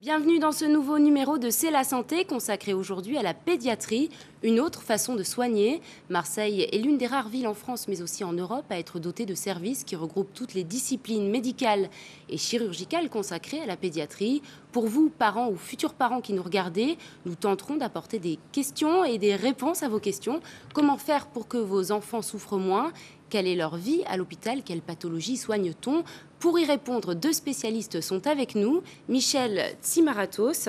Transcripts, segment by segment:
Bienvenue dans ce nouveau numéro de C'est la santé, consacré aujourd'hui à la pédiatrie, une autre façon de soigner. Marseille est l'une des rares villes en France, mais aussi en Europe, à être dotée de services qui regroupent toutes les disciplines médicales et chirurgicales consacrées à la pédiatrie. Pour vous, parents ou futurs parents qui nous regardez, nous tenterons d'apporter des questions et des réponses à vos questions. Comment faire pour que vos enfants souffrent moins ? Quelle est leur vie à l'hôpital? Quelle pathologie soigne-t-on? Pour y répondre, deux spécialistes sont avec nous. Michel Tsimaratos.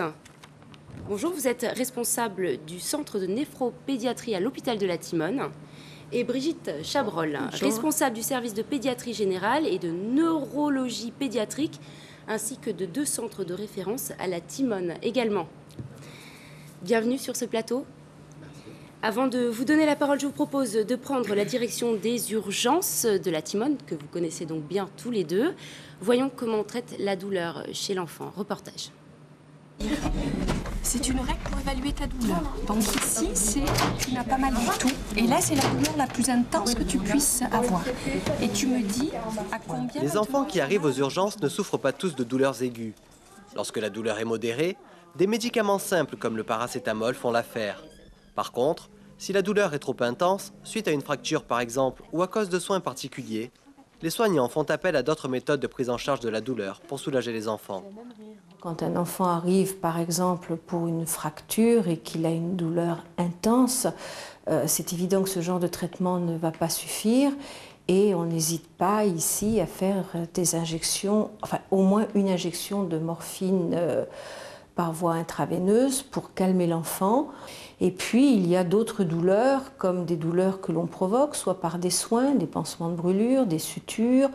Bonjour, vous êtes responsable du centre de néphropédiatrie à l'hôpital de la Timone. Et Brigitte Chabrol, responsable du service de pédiatrie générale et de neurologie pédiatrique, ainsi que de deux centres de référence à la Timone également. Bienvenue sur ce plateau. Avant de vous donner la parole, je vous propose de prendre la direction des urgences de la Timone, que vous connaissez donc bien tous les deux. Voyons comment on traite la douleur chez l'enfant. Reportage. C'est une règle pour évaluer ta douleur. Donc ici, c'est tu n'as pas mal du tout. Et là, c'est la douleur la plus intense que tu puisses avoir. Et tu me dis à combien... Les enfants qui arrivent aux urgences ne souffrent pas tous de douleurs aiguës. Lorsque la douleur est modérée, des médicaments simples comme le paracétamol font l'affaire. Par contre, si la douleur est trop intense, suite à une fracture par exemple ou à cause de soins particuliers, les soignants font appel à d'autres méthodes de prise en charge de la douleur pour soulager les enfants. Quand un enfant arrive par exemple pour une fracture et qu'il a une douleur intense, c'est évident que ce genre de traitement ne va pas suffire et on n'hésite pas ici à faire des injections, enfin au moins une injection de morphine par voie intraveineuse pour calmer l'enfant. Et puis, il y a d'autres douleurs, comme des douleurs que l'on provoque, soit par des soins, des pansements de brûlure, des sutures,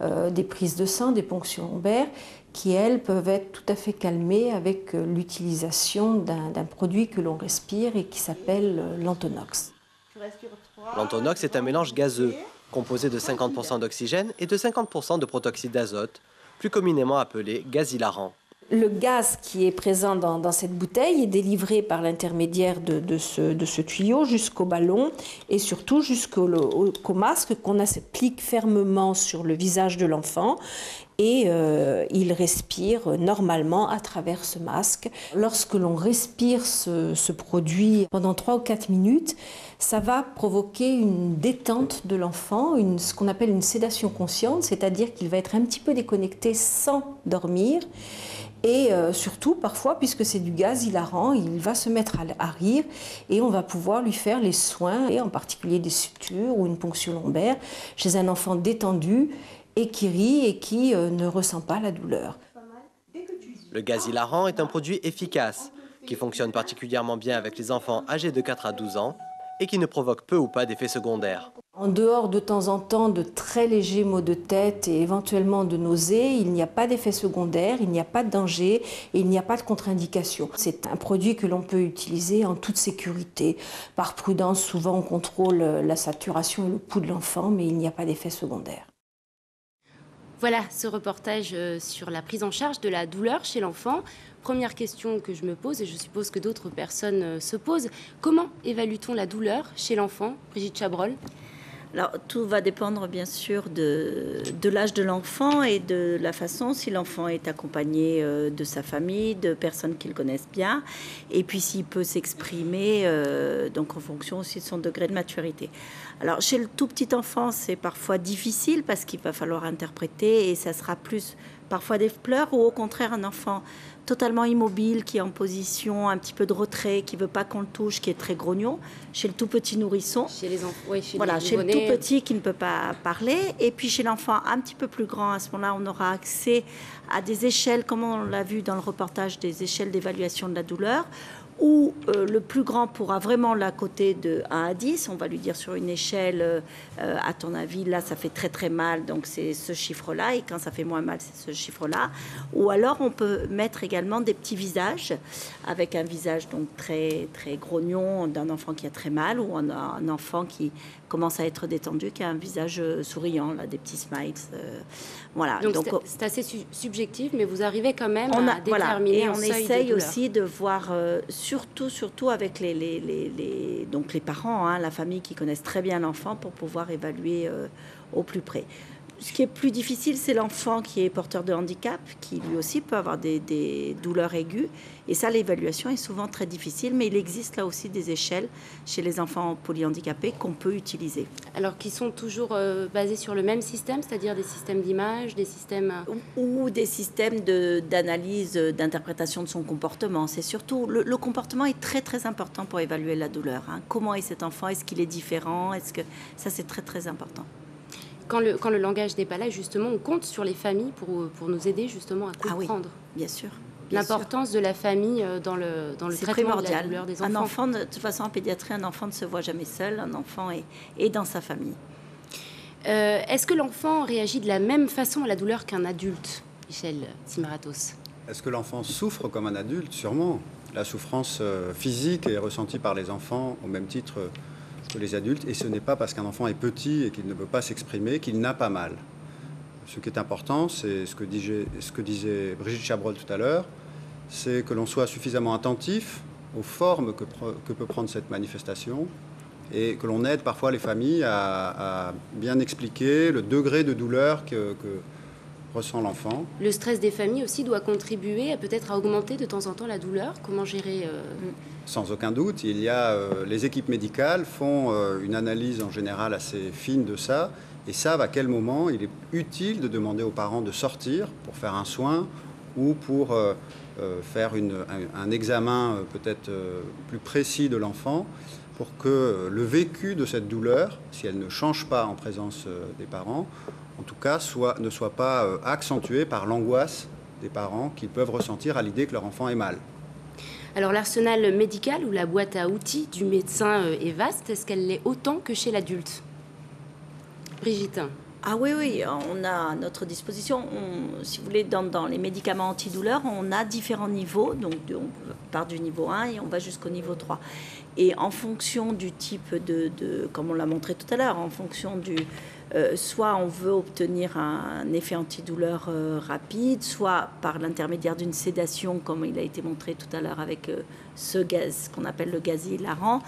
des prises de sang, des ponctions lombaires, qui, elles, peuvent être tout à fait calmées avec l'utilisation d'un produit que l'on respire et qui s'appelle l'Antonox. L'Antonox est un mélange gazeux, composé de 50% d'oxygène et de 50% de protoxyde d'azote, plus communément appelé gaz hilarant. Le gaz qui est présent dans cette bouteille est délivré par l'intermédiaire de ce tuyau jusqu'au ballon et surtout jusqu'au masque qu'on applique fermement sur le visage de l'enfant et il respire normalement à travers ce masque. Lorsque l'on respire ce produit pendant 3 ou 4 minutes, ça va provoquer une détente de l'enfant, ce qu'on appelle une sédation consciente, c'est-à-dire qu'il va être un petit peu déconnecté sans dormir. Et surtout, parfois, puisque c'est du gaz hilarant, il va se mettre à rire et on va pouvoir lui faire les soins, et en particulier des sutures ou une ponction lombaire, chez un enfant détendu et qui rit et qui ne ressent pas la douleur. Le gaz hilarant est un produit efficace, qui fonctionne particulièrement bien avec les enfants âgés de 4 à 12 ans et qui ne provoque peu ou pas d'effets secondaires. En dehors de temps en temps de très légers maux de tête et éventuellement de nausées, il n'y a pas d'effet secondaire, il n'y a pas de danger et il n'y a pas de contre-indication. C'est un produit que l'on peut utiliser en toute sécurité. Par prudence, souvent on contrôle la saturation et le pouls de l'enfant, mais il n'y a pas d'effet secondaire. Voilà ce reportage sur la prise en charge de la douleur chez l'enfant. Première question que je me pose, et je suppose que d'autres personnes se posent, comment évalue-t-on la douleur chez l'enfant? Brigitte Chabrol. Alors, tout va dépendre bien sûr de l'âge de l'enfant et de la façon, si l'enfant est accompagné de sa famille, de personnes qu'il connaisse bien, et puis s'il peut s'exprimer, donc en fonction aussi de son degré de maturité. Alors, chez le tout petit enfant, c'est parfois difficile parce qu'il va falloir interpréter et ça sera plus parfois des pleurs ou au contraire un enfant totalement immobile, qui est en position un petit peu de retrait, qui ne veut pas qu'on le touche, qui est très grognon, chez le tout petit nourrisson. Chez les enfants, oui, chez le tout petit qui ne peut pas parler. Et puis chez l'enfant un petit peu plus grand, à ce moment-là, on aura accès à des échelles, comme on l'a vu dans le reportage, des échelles d'évaluation de la douleur, où le plus grand pourra vraiment la coter de 1 à 10. On va lui dire sur une échelle, à ton avis, là, ça fait très très mal, donc c'est ce chiffre-là, et quand ça fait moins mal, c'est ce chiffre-là. Ou alors, on peut mettre également des petits visages, avec un visage donc très, très grognon d'un enfant qui a très mal, ou un enfant qui commence à être détendu, qui a un visage souriant, là, des petits smiles. Voilà. Donc c'est assez subjectif, mais vous arrivez quand même à déterminer un seuil de douleur. Et on essaye aussi de voir, surtout avec donc les parents, hein, la famille qui connaissent très bien l'enfant pour pouvoir évaluer au plus près. Ce qui est plus difficile, c'est l'enfant qui est porteur de handicap, qui lui aussi peut avoir des douleurs aiguës. Et ça, l'évaluation est souvent très difficile, mais il existe là aussi des échelles chez les enfants polyhandicapés qu'on peut utiliser. Alors, qui sont toujours basés sur le même système, c'est-à-dire des systèmes d'image, des systèmes... Ou des systèmes d'analyse, d'interprétation de son comportement. C'est surtout... Le comportement est très, très important pour évaluer la douleur. Hein. Comment est cet enfant? Est-ce qu'il est différent? Ça, c'est très, très important. Quand le langage n'est pas là, justement, on compte sur les familles pour nous aider justement à comprendre. Ah oui, bien sûr. L'importance de la famille dans le traitement de la douleur des enfants. Un enfant, de toute façon, en pédiatrie, un enfant ne se voit jamais seul. Un enfant est dans sa famille. Est-ce que l'enfant réagit de la même façon à la douleur qu'un adulte, Michel Tsimaratos? Est-ce que l'enfant souffre comme un adulte? Sûrement. La souffrance physique est ressentie par les enfants au même titre que les adultes, et ce n'est pas parce qu'un enfant est petit et qu'il ne peut pas s'exprimer qu'il n'a pas mal. Ce qui est important, c'est ce que disait Brigitte Chabrol tout à l'heure, c'est que l'on soit suffisamment attentif aux formes que peut prendre cette manifestation, et que l'on aide parfois les familles à bien expliquer le degré de douleur que ressent l'enfant. Le stress des familles aussi doit contribuer peut-être à augmenter de temps en temps la douleur. Comment gérer Sans aucun doute, il y a les équipes médicales font une analyse en général assez fine de ça, et savent à quel moment il est utile de demander aux parents de sortir pour faire un soin ou pour faire un examen peut-être plus précis de l'enfant, pour que le vécu de cette douleur, si elle ne change pas en présence des parents, en tout cas ne soit pas accentué par l'angoisse des parents qu'ils peuvent ressentir à l'idée que leur enfant est mal. Alors l'arsenal médical ou la boîte à outils du médecin est vaste. Est-ce qu'elle l'est autant que chez l'adulte? Brigitte? Ah oui, on a à notre disposition, si vous voulez, dans les médicaments antidouleurs, on a différents niveaux, donc on part du niveau 1 et on va jusqu'au niveau 3. Et en fonction du type comme on l'a montré tout à l'heure, en fonction du... soit on veut obtenir un effet antidouleur rapide, soit par l'intermédiaire d'une sédation, comme il a été montré tout à l'heure avec ce gaz qu'on appelle le gaz hilarant,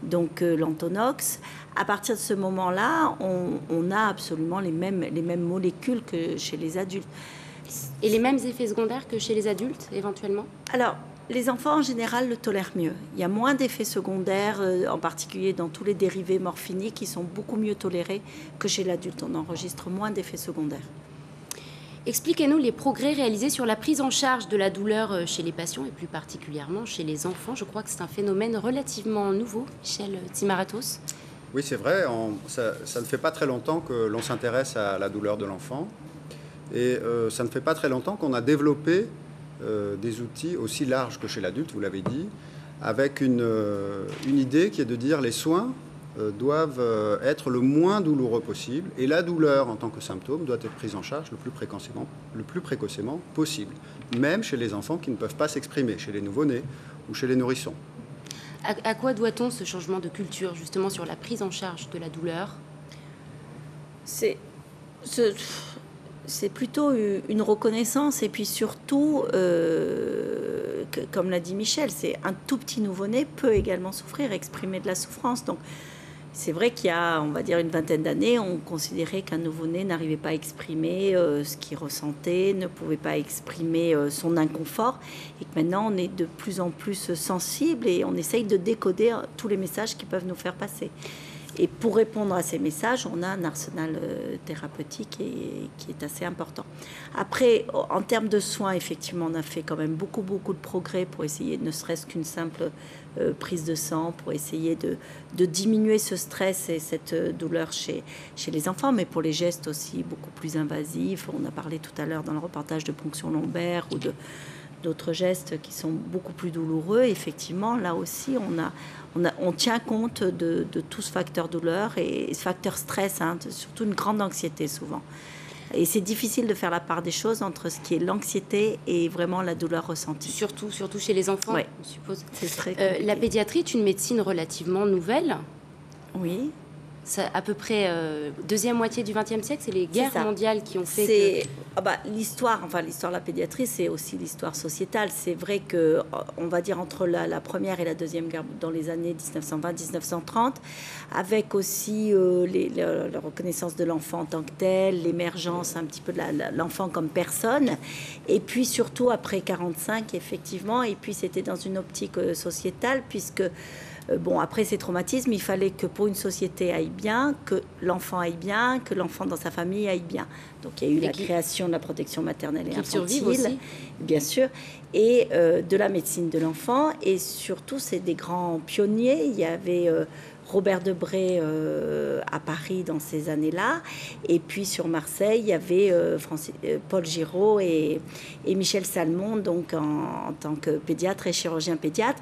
donc l'Antonox. À partir de ce moment-là, on a absolument les mêmes molécules que chez les adultes. Et les mêmes effets secondaires que chez les adultes, éventuellement? Alors, les enfants, en général, le tolèrent mieux. Il y a moins d'effets secondaires, en particulier dans tous les dérivés morphiniques, qui sont beaucoup mieux tolérés que chez l'adulte. On enregistre moins d'effets secondaires. Expliquez-nous les progrès réalisés sur la prise en charge de la douleur chez les patients, et plus particulièrement chez les enfants. Je crois que c'est un phénomène relativement nouveau, Michel Tsimaratos. Oui, c'est vrai. Ça ne fait pas très longtemps que l'on s'intéresse à la douleur de l'enfant. Et ça ne fait pas très longtemps qu'on a développé des outils aussi larges que chez l'adulte, vous l'avez dit, avec une idée qui est de dire les soins doivent être le moins douloureux possible, et la douleur en tant que symptôme doit être prise en charge le plus précocement possible, même chez les enfants qui ne peuvent pas s'exprimer, chez les nouveau-nés ou chez les nourrissons. À quoi doit-on ce changement de culture, justement, sur la prise en charge de la douleur? C'est plutôt une reconnaissance, et puis surtout, comme l'a dit Michel, c'est un tout petit nouveau-né peut également souffrir, exprimer de la souffrance. Donc, c'est vrai qu'il y a, on va dire, une vingtaine d'années, on considérait qu'un nouveau-né n'arrivait pas à exprimer ce qu'il ressentait, ne pouvait pas exprimer son inconfort, et que maintenant, on est de plus en plus sensible et on essaye de décoder tous les messages qui peuvent nous faire passer. Et pour répondre à ces messages, on a un arsenal thérapeutique qui est assez important. Après, en termes de soins, effectivement, on a fait quand même beaucoup de progrès pour essayer, ne serait-ce qu'une simple prise de sang, pour essayer de diminuer ce stress et cette douleur chez les enfants, mais pour les gestes aussi beaucoup plus invasifs. On a parlé tout à l'heure dans le reportage de ponction lombaire ou d'autres gestes qui sont beaucoup plus douloureux. Effectivement, là aussi, on tient compte de tout ce facteur douleur et ce facteur stress, hein, surtout une grande anxiété souvent. Et c'est difficile de faire la part des choses entre ce qui est l'anxiété et vraiment la douleur ressentie. Surtout chez les enfants, oui, je suppose. C'est très compliqué. La pédiatrie est une médecine relativement nouvelle. Oui. Ça, à peu près deuxième moitié du XXe siècle, c'est les guerres mondiales qui ont fait l'histoire de la pédiatrie, c'est aussi l'histoire sociétale. C'est vrai que, on va dire, entre la première et la deuxième guerre, dans les années 1920-1930, avec aussi la reconnaissance de l'enfant en tant que tel, l'émergence un petit peu de l'enfant comme personne, et puis surtout après 1945, effectivement, et puis c'était dans une optique sociétale, puisque après ces traumatismes, il fallait que pour une société aille bien, que l'enfant aille bien, que l'enfant dans sa famille aille bien. Donc il y a eu la création de la protection maternelle et infantile, aussi. Bien sûr, et de la médecine de l'enfant. Et surtout, c'est des grands pionniers. Il y avait Robert Debré à Paris dans ces années-là. Et puis sur Marseille, il y avait Paul Giraud et Michel Salmon, donc en tant que pédiatre et chirurgien pédiatre.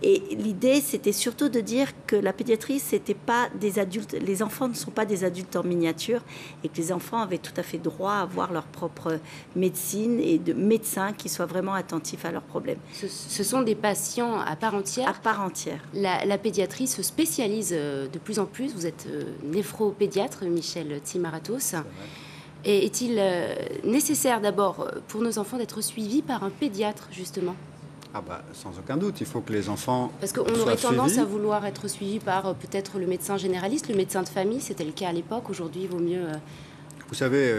Et l'idée, c'était surtout de dire que la pédiatrie, c'était pas des adultes. Les enfants ne sont pas des adultes en miniature, et que les enfants avaient tout à fait droit à avoir leur propre médecine et de médecins qui soient vraiment attentifs à leurs problèmes. Ce sont des patients à part entière. À part entière. La pédiatrie se spécialise de plus en plus. Vous êtes néphropédiatre, Michel Timaratos. Et est-il nécessaire d'abord pour nos enfants d'être suivis par un pédiatre, justement ? Sans aucun doute, il faut que les enfants Parce qu'on aurait tendance à vouloir être suivi par peut-être le médecin généraliste, le médecin de famille. C'était le cas à l'époque. Aujourd'hui, il vaut mieux... Vous savez,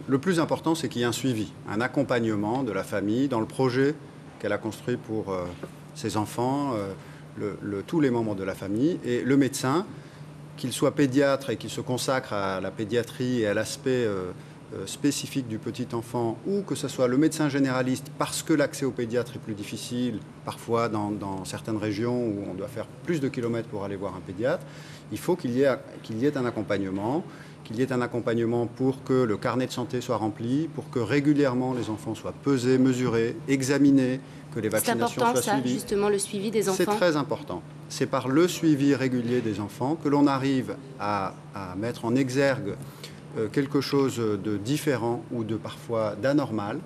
le plus important, c'est qu'il y ait un suivi, un accompagnement de la famille dans le projet qu'elle a construit pour ses enfants, tous les membres de la famille. Et le médecin, qu'il soit pédiatre et qu'il se consacre à la pédiatrie et à l'aspect spécifique du petit enfant, ou que ce soit le médecin généraliste, parce que l'accès au pédiatre est plus difficile, parfois dans certaines régions où on doit faire plus de kilomètres pour aller voir un pédiatre, il faut qu'il y ait un accompagnement, pour que le carnet de santé soit rempli, pour que régulièrement les enfants soient pesés, mesurés, examinés, que les vaccinations soient suivies. C'est important, ça, justement, le suivi des enfants. C'est très important. C'est par le suivi régulier des enfants que l'on arrive à mettre en exergue quelque chose de différent ou de parfois d'anormal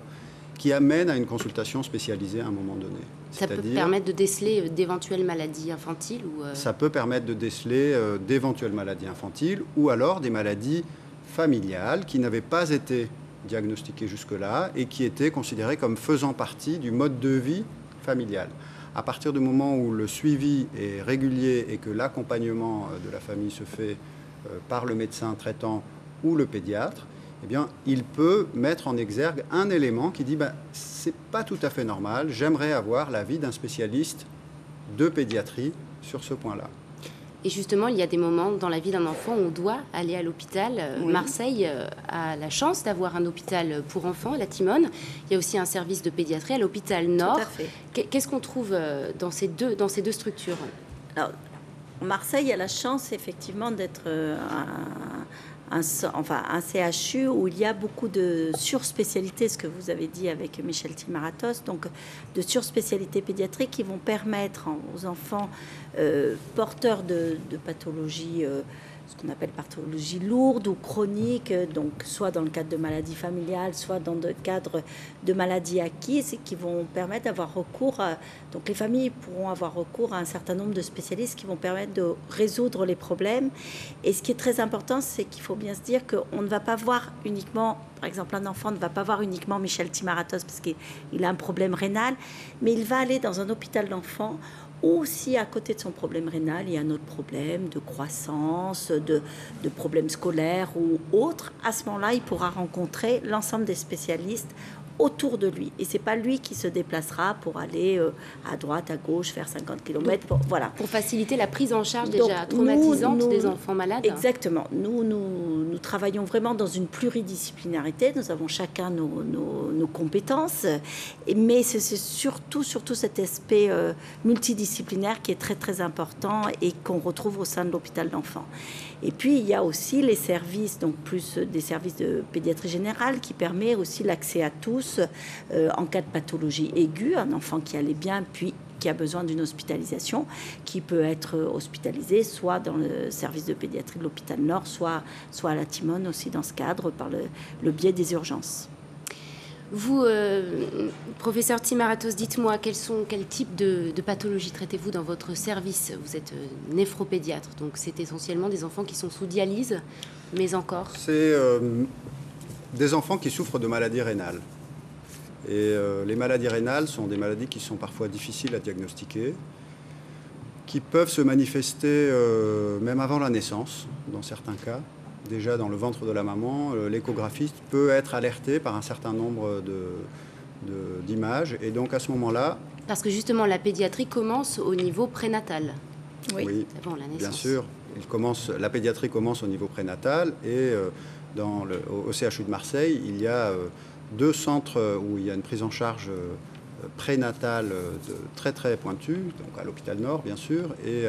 qui amène à une consultation spécialisée à un moment donné. Ça peut permettre de déceler d'éventuelles maladies infantiles Ça peut permettre de déceler d'éventuelles maladies infantiles ou alors des maladies familiales qui n'avaient pas été diagnostiquées jusque-là et qui étaient considérées comme faisant partie du mode de vie familial. À partir du moment où le suivi est régulier et que l'accompagnement de la famille se fait par le médecin traitant ou le pédiatre, eh bien, il peut mettre en exergue un élément qui dit c'est pas tout à fait normal, j'aimerais avoir l'avis d'un spécialiste de pédiatrie sur ce point-là. Et justement, il y a des moments dans la vie d'un enfant où on doit aller à l'hôpital. Oui. Marseille a la chance d'avoir un hôpital pour enfants, la Timone. Il y a aussi un service de pédiatrie à l'hôpital Nord. Tout à fait. Qu'est-ce qu'on trouve dans ces deux structures ? Alors, Marseille a la chance effectivement d'être un CHU où il y a beaucoup de surspécialités, ce que vous avez dit avec Michel Timaratos, donc de surspécialités pédiatriques qui vont permettre aux enfants porteurs de pathologies, ce qu'on appelle pathologies lourdes ou chroniques, donc soit dans le cadre de maladies familiales, soit dans le cadre de maladies acquises, qui vont permettre d'avoir recours à... Donc les familles pourront avoir recours à un certain nombre de spécialistes qui vont permettre de résoudre les problèmes. Et ce qui est très important, c'est qu'il faut bien se dire qu'on ne va pas voir uniquement... Par exemple, un enfant ne va pas voir uniquement Michel Timaratos parce qu'il a un problème rénal, mais il va aller dans un hôpital d'enfants ou si à côté de son problème rénal, il y a un autre problème de croissance, de problèmes scolaires ou autres, à ce moment-là, il pourra rencontrer l'ensemble des spécialistes autour de lui. Et c'est pas lui qui se déplacera pour aller à droite, à gauche, faire 50 km. Voilà. Pour faciliter la prise en charge Donc, déjà traumatisante des enfants malades. Exactement. Nous travaillons vraiment dans une pluridisciplinarité. Nous avons chacun nos compétences. Mais c'est surtout cet aspect multidisciplinaire qui est très, très important et qu'on retrouve au sein de l'hôpital d'enfants. Et puis, il y a aussi les services, donc plus des services de pédiatrie générale qui permet aussi l'accès à tous en cas de pathologie aiguë, un enfant qui allait bien, puis qui a besoin d'une hospitalisation, qui peut être hospitalisé soit dans le service de pédiatrie de l'hôpital Nord, soit à la Timone aussi dans ce cadre, par le biais des urgences. Vous, professeur Timaratos, dites-moi quel type de pathologie traitez-vous dans votre service? Vous êtes néphropédiatre, donc c'est essentiellement des enfants qui sont sous dialyse, mais encore? C'est des enfants qui souffrent de maladies rénales. Et les maladies rénales sont des maladies qui sont parfois difficiles à diagnostiquer, qui peuvent se manifester même avant la naissance, dans certains cas. Déjà dans le ventre de la maman, l'échographiste peut être alerté par un certain nombre d'images. Et donc à ce moment-là... Parce que justement, la pédiatrie commence au niveau prénatal. Oui, avant la naissance. Bien sûr. La pédiatrie commence au niveau prénatal. Et au CHU de Marseille, il y a 2 centres où il y a une prise en charge prénatale très très pointue, donc à l'hôpital Nord bien sûr, et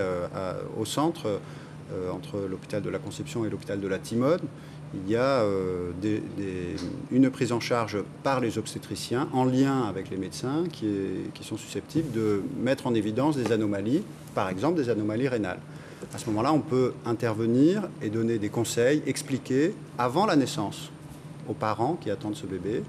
au centre... entre l'hôpital de la Conception et l'hôpital de la Timone, il y a une prise en charge par les obstétriciens en lien avec les médecins qui sont susceptibles de mettre en évidence des anomalies, par exemple des anomalies rénales. À ce moment-là, on peut intervenir et donner des conseils, expliquer avant la naissance aux parents qui attendent ce bébé.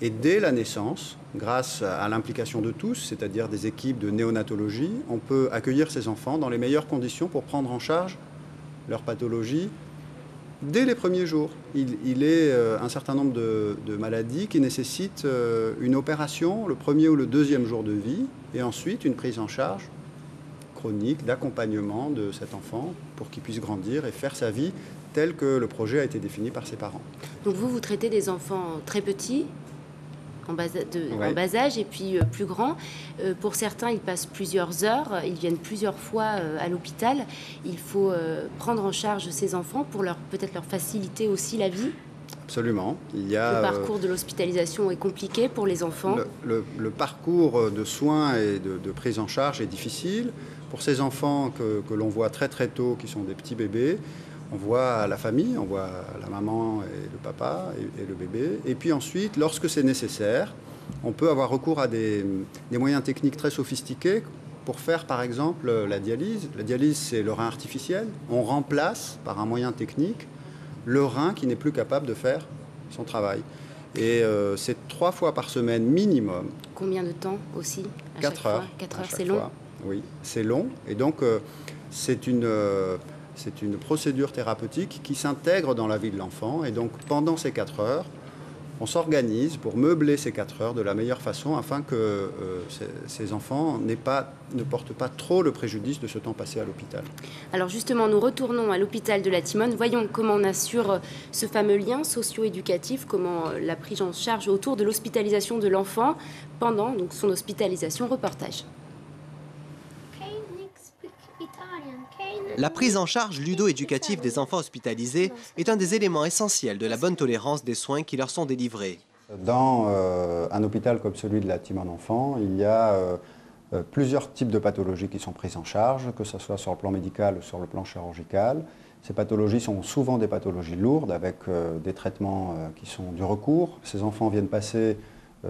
Et dès la naissance, grâce à l'implication de tous, c'est-à-dire des équipes de néonatologie, on peut accueillir ces enfants dans les meilleures conditions pour prendre en charge leur pathologie dès les premiers jours. Il est un certain nombre de maladies qui nécessitent une opération le premier ou le deuxième jour de vie et ensuite une prise en charge chronique d'accompagnement de cet enfant pour qu'il puisse grandir et faire sa vie telle que le projet a été défini par ses parents. Donc vous traitez des enfants très petits en bas âge et puis plus grands. Pour certains, ils passent plusieurs heures, ils viennent plusieurs fois à l'hôpital. Il faut prendre en charge ces enfants pour peut-être leur faciliter aussi la vie. Absolument. Le parcours de l'hospitalisation est compliqué pour les enfants. Le parcours de soins et de prise en charge est difficile. Pour ces enfants que l'on voit très très tôt, qui sont des petits bébés, on voit la famille, on voit la maman et le papa et le bébé. Et puis ensuite, lorsque c'est nécessaire, on peut avoir recours à des moyens techniques très sophistiqués pour faire, par exemple, la dialyse. La dialyse, c'est le rein artificiel. On remplace, par un moyen technique, le rein qui n'est plus capable de faire son travail. Et c'est 3 fois par semaine minimum. Combien de temps aussi? 4 heures. 4 heures, c'est long? Oui, c'est long. Et donc, c'est une procédure thérapeutique qui s'intègre dans la vie de l'enfant. Et donc, pendant ces 4 heures, on s'organise pour meubler ces 4 heures de la meilleure façon afin que ces enfants ne portent pas trop le préjudice de ce temps passé à l'hôpital. Alors justement, nous retournons à l'hôpital de la Timone. Voyons comment on assure ce fameux lien socio-éducatif, comment la prise en charge autour de l'hospitalisation de l'enfant pendant donc, son hospitalisation. Reportage. La prise en charge ludo-éducative des enfants hospitalisés est un des éléments essentiels de la bonne tolérance des soins qui leur sont délivrés. Dans un hôpital comme celui de la Timone Enfant, il y a plusieurs types de pathologies qui sont prises en charge, que ce soit sur le plan médical ou sur le plan chirurgical. Ces pathologies sont souvent des pathologies lourdes avec des traitements qui sont du recours. Ces enfants viennent passer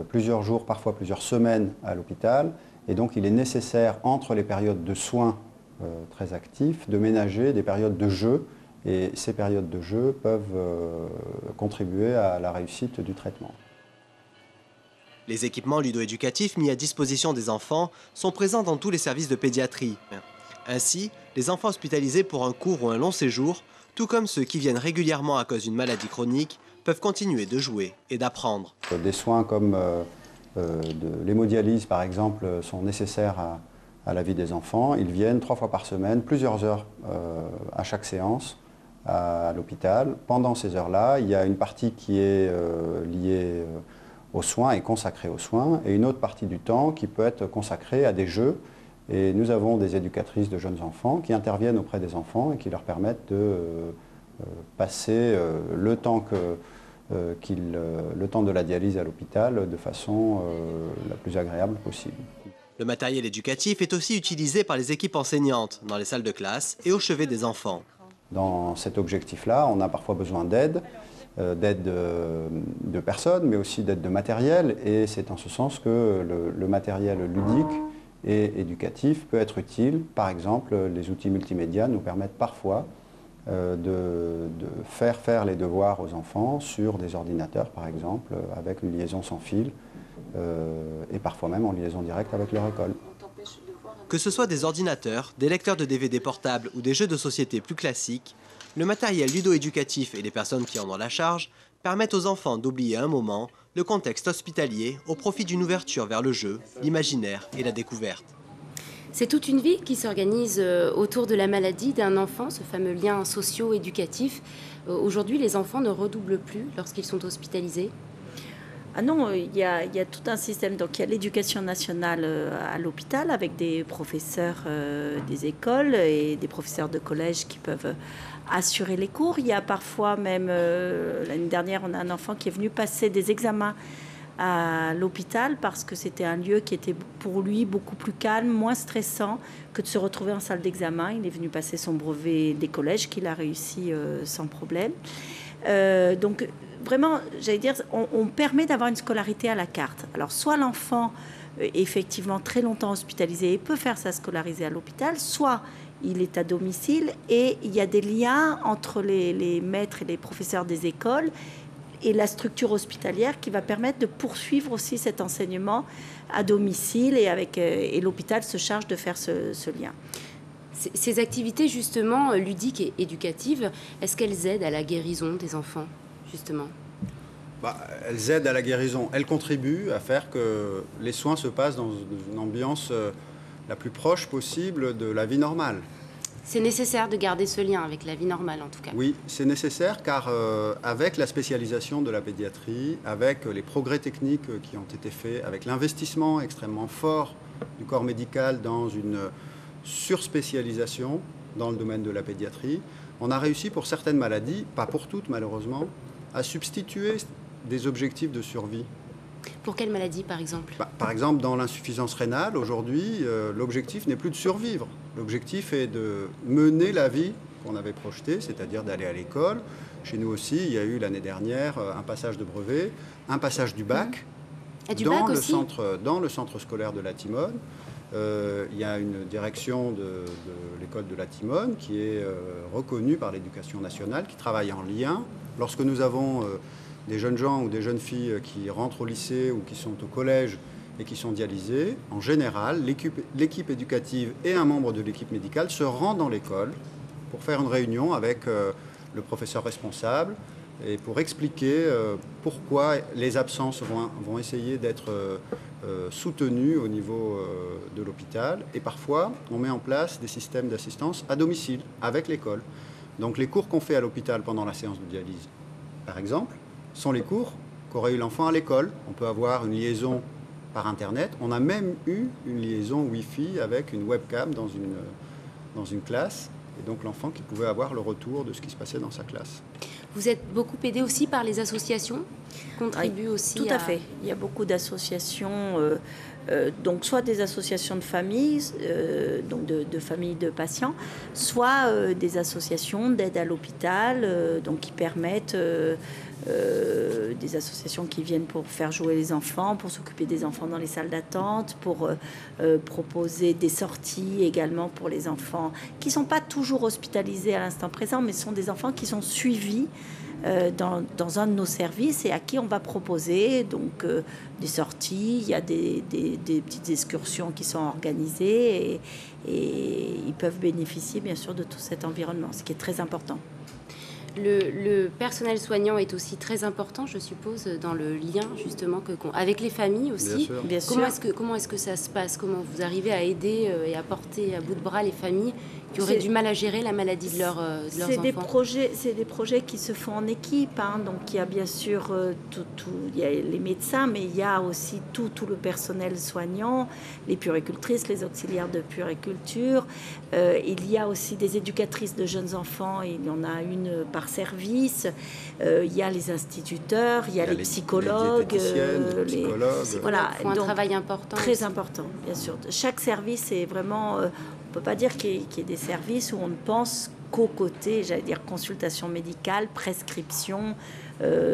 plusieurs jours, parfois plusieurs semaines à l'hôpital. Et donc il est nécessaire, entre les périodes de soins très actifs, de ménager des périodes de jeu. Et ces périodes de jeu peuvent contribuer à la réussite du traitement. Les équipements ludo-éducatifs mis à disposition des enfants sont présents dans tous les services de pédiatrie. Ainsi, les enfants hospitalisés pour un court ou un long séjour, tout comme ceux qui viennent régulièrement à cause d'une maladie chronique, peuvent continuer de jouer et d'apprendre. Des soins comme de l'hémodialyse, par exemple, sont nécessaires à la vie des enfants. Ils viennent 3 fois par semaine, plusieurs heures à chaque séance à l'hôpital. Pendant ces heures-là, il y a une partie qui est liée aux soins est consacrée aux soins et une autre partie du temps qui peut être consacrée à des jeux. Et nous avons des éducatrices de jeunes enfants qui interviennent auprès des enfants et qui leur permettent de passer le temps de la dialyse à l'hôpital de façon la plus agréable possible. Le matériel éducatif est aussi utilisé par les équipes enseignantes, dans les salles de classe et au chevet des enfants. Dans cet objectif-là, on a parfois besoin d'aide de personnes, mais aussi d'aide de matériel. Et c'est en ce sens que le matériel ludique et éducatif peut être utile. Par exemple, les outils multimédia nous permettent parfois de faire les devoirs aux enfants sur des ordinateurs, par exemple, avec une liaison sans fil, et parfois même en liaison directe avec leur école. Que ce soit des ordinateurs, des lecteurs de DVD portables ou des jeux de société plus classiques, le matériel ludo-éducatif et les personnes qui en ont la charge permettent aux enfants d'oublier un moment le contexte hospitalier au profit d'une ouverture vers le jeu, l'imaginaire et la découverte. C'est toute une vie qui s'organise autour de la maladie d'un enfant, ce fameux lien socio-éducatif. Aujourd'hui, les enfants ne redoublent plus lorsqu'ils sont hospitalisés. Ah non, il y a tout un système. Donc il y a l'éducation nationale à l'hôpital avec des professeurs des écoles et des professeurs de collège qui peuvent assurer les cours. Il y a parfois même, l'année dernière, on a un enfant qui est venu passer des examens à l'hôpital parce que c'était un lieu qui était pour lui beaucoup plus calme, moins stressant que de se retrouver en salle d'examen. Il est venu passer son brevet des collèges qu'il a réussi sans problème. Donc vraiment, j'allais dire, on permet d'avoir une scolarité à la carte. Alors soit l'enfant est effectivement très longtemps hospitalisé et peut faire sa scolarité à l'hôpital, soit il est à domicile et il y a des liens entre les maîtres et les professeurs des écoles et la structure hospitalière qui va permettre de poursuivre aussi cet enseignement à domicile et l'hôpital se charge de faire ce lien. Ces activités justement ludiques et éducatives, est-ce qu'elles aident à la guérison des enfants justement? Elles aident à la guérison. Elles contribuent à faire que les soins se passent dans une ambiance la plus proche possible de la vie normale. C'est nécessaire de garder ce lien avec la vie normale en tout cas. Oui, c'est nécessaire car avec la spécialisation de la pédiatrie, avec les progrès techniques qui ont été faits, avec l'investissement extrêmement fort du corps médical dans une surspécialisation dans le domaine de la pédiatrie, on a réussi pour certaines maladies, pas pour toutes malheureusement, à substituer des objectifs de survie. Pour quelle maladie, par exemple? Par exemple, dans l'insuffisance rénale, aujourd'hui, l'objectif n'est plus de survivre. L'objectif est de mener la vie qu'on avait projetée, c'est-à-dire d'aller à l'école. Chez nous aussi, il y a eu l'année dernière un passage de brevet, un passage du bac, dans le centre scolaire de la Timone. Il y a une direction de l'école de la Timone qui est reconnue par l'éducation nationale, qui travaille en lien. Lorsque nous avons des jeunes gens ou des jeunes filles qui rentrent au lycée ou qui sont au collège et qui sont dialysés, en général, l'équipe éducative et un membre de l'équipe médicale se rendent dans l'école pour faire une réunion avec le professeur responsable et pour expliquer pourquoi les absences vont essayer d'être soutenues au niveau de l'hôpital. Et parfois, on met en place des systèmes d'assistance à domicile avec l'école. Donc les cours qu'on fait à l'hôpital pendant la séance de dialyse, par exemple, sont les cours qu'aurait eu l'enfant à l'école. On peut avoir une liaison par Internet. On a même eu une liaison Wi-Fi avec une webcam dans une classe. Et donc l'enfant qui pouvait avoir le retour de ce qui se passait dans sa classe. Vous êtes beaucoup aidé aussi par les associations qui contribuent aussi Tout à fait. Il y a beaucoup d'associations, donc soit des associations de familles, donc de familles de patients, soit des associations d'aide à l'hôpital, donc qui permettent des associations qui viennent pour faire jouer les enfants, pour s'occuper des enfants dans les salles d'attente, pour proposer des sorties également pour les enfants qui ne sont pas toujours hospitalisés à l'instant présent, mais sont des enfants qui sont suivis dans un de nos services et à qui on va proposer donc des sorties. Il y a des petites excursions qui sont organisées et ils peuvent bénéficier bien sûr de tout cet environnement, ce qui est très important. Le personnel soignant est aussi très important, je suppose, dans le lien justement avec les familles aussi. Bien sûr. Comment est-ce que ça se passe? Comment vous arrivez à aider et à porter à bout de bras les familles qui auraient du mal à gérer la maladie de leurs enfants? C'est des projets qui se font en équipe. Donc il y a bien sûr il y a les médecins, mais il y a aussi tout le personnel soignant, les puéricultrices, les auxiliaires de puériculture. Il y a aussi des éducatrices de jeunes enfants, il y en a une par service. Il y a les instituteurs, il y a les psychologues, les psychologues. Voilà, un travail important. Très aussi. important, bien sûr. Chaque service est vraiment... on ne peut pas dire qu'il y ait des services où on ne pense qu'au côté, j'allais dire, consultation médicale, prescription,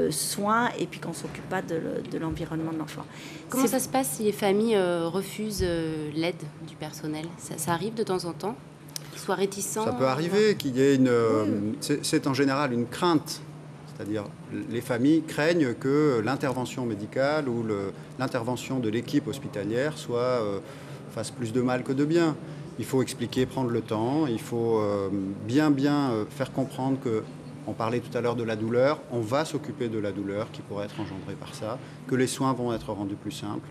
soins, et puis qu'on ne s'occupe pas de l'environnement de l'enfant. Comment ça se passe si les familles refusent l'aide du personnel? Ça arrive de temps en temps? Qu'ils soient réticents? Ça peut arriver qu'il y ait c'est en général une crainte. C'est-à-dire, les familles craignent que l'intervention médicale ou l'intervention de l'équipe hospitalière fasse plus de mal que de bien. Il faut expliquer, prendre le temps, il faut bien faire comprendre que, on parlait tout à l'heure de la douleur, on va s'occuper de la douleur qui pourrait être engendrée par ça, que les soins vont être rendus plus simples,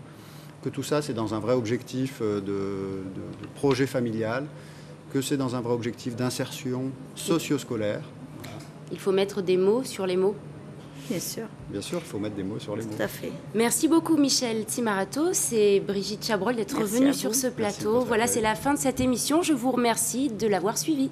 que tout ça c'est dans un vrai objectif de projet familial, que c'est dans un vrai objectif d'insertion socio-scolaire. Il faut mettre des mots sur les mots. Bien sûr. Bien sûr, il faut mettre des mots sur les mots. Tout à fait. Merci beaucoup Michel Timaratos et Brigitte Chabrol d'être venus sur ce plateau. Voilà, c'est la fin de cette émission. Je vous remercie de l'avoir suivi.